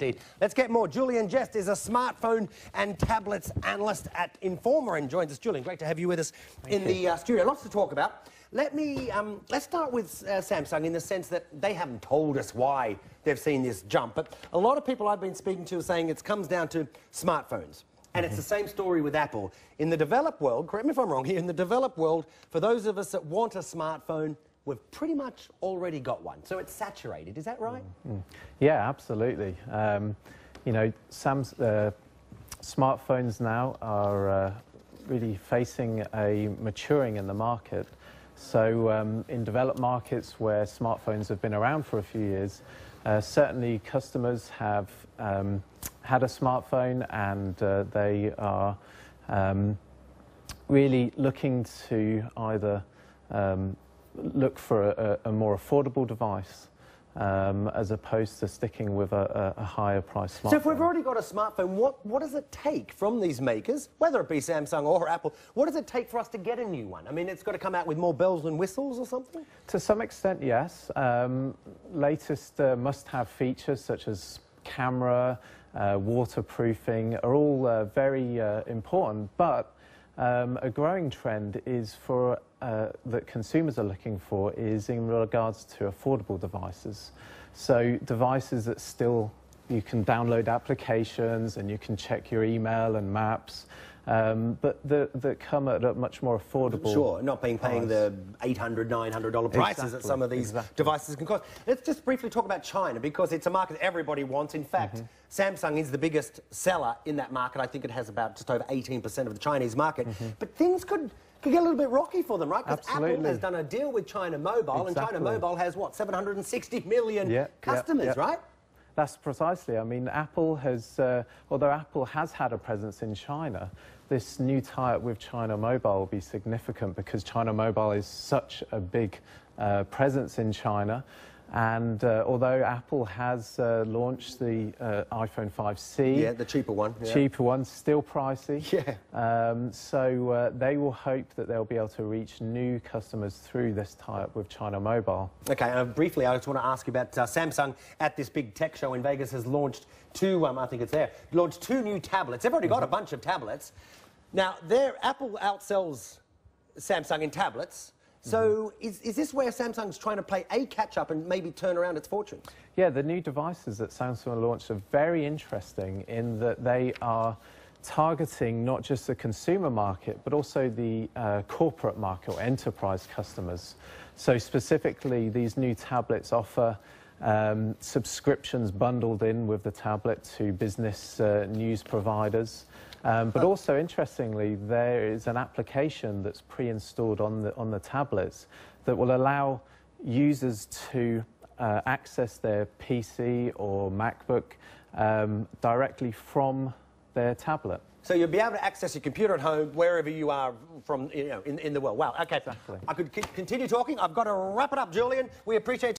Indeed. Let's get more. Julian Jest is a smartphone and tablets analyst at Informa and joins us. Julian, great to have you with us in the studio. Lots to talk about. Let's start with Samsung in the sense that they haven't told us why they've seen this jump, but a lot of people I've been speaking to are saying it comes down to smartphones. And it's the same story with Apple. In the developed world, correct me if I'm wrong here, in the developed world, for those of us that want a smartphone, we've pretty much already got one. So it's saturated, is that right? Yeah, absolutely. You know, smartphones now are really facing a maturing in the market. So in developed markets where smartphones have been around for a few years, certainly customers have had a smartphone and they are really looking to either look for a more affordable device as opposed to sticking with a higher price smartphone. So if we've already got a smartphone, what does it take from these makers, whether it be Samsung or Apple, what does it take for us to get a new one? I mean, it's got to come out with more bells and whistles or something? To some extent, yes. Latest must-have features such as camera, waterproofing are all very important, but a growing trend is for that consumers are looking for is in regards to affordable devices. So devices that still you can download applications and you can check your email and maps, but that come at a much more affordable. Sure, not paying the $800, $900 prices that some of these devices can cost. Let's just briefly talk about China, because it's a market everybody wants. In fact, Samsung is the biggest seller in that market. I think it has about just over 18% of the Chinese market. But things could get a little bit rocky for them, right? Because Apple has done a deal with China Mobile, and China Mobile has, what, 760 million customers, right? That's precisely. I mean, Apple has, although Apple has had a presence in China, this new tie-up with China Mobile will be significant because China Mobile is such a big presence in China. And although Apple has launched the iPhone 5C... Yeah, the cheaper one. Yeah. Cheaper one, still pricey. Yeah. So they will hope that they'll be able to reach new customers through this tie-up with China Mobile. OK, briefly, I just want to ask you about Samsung at this big tech show in Vegas has launched I think it's there, launched two new tablets. They've already got a bunch of tablets. Now, Apple outsells Samsung in tablets. So is this where Samsung's trying to play a catch-up and maybe turn around its fortunes? Yeah, the new devices that Samsung launched are very interesting in that they are targeting not just the consumer market, but also the corporate market or enterprise customers. So specifically, these new tablets offer subscriptions bundled in with the tablet to business news providers. But also, interestingly, there is an application that's pre-installed on the tablets that will allow users to access their PC or MacBook directly from their tablet. So you'll be able to access your computer at home wherever you are from, in the world. Wow, OK. Exactly. I could continue talking. I've got to wrap it up, Julian. We appreciate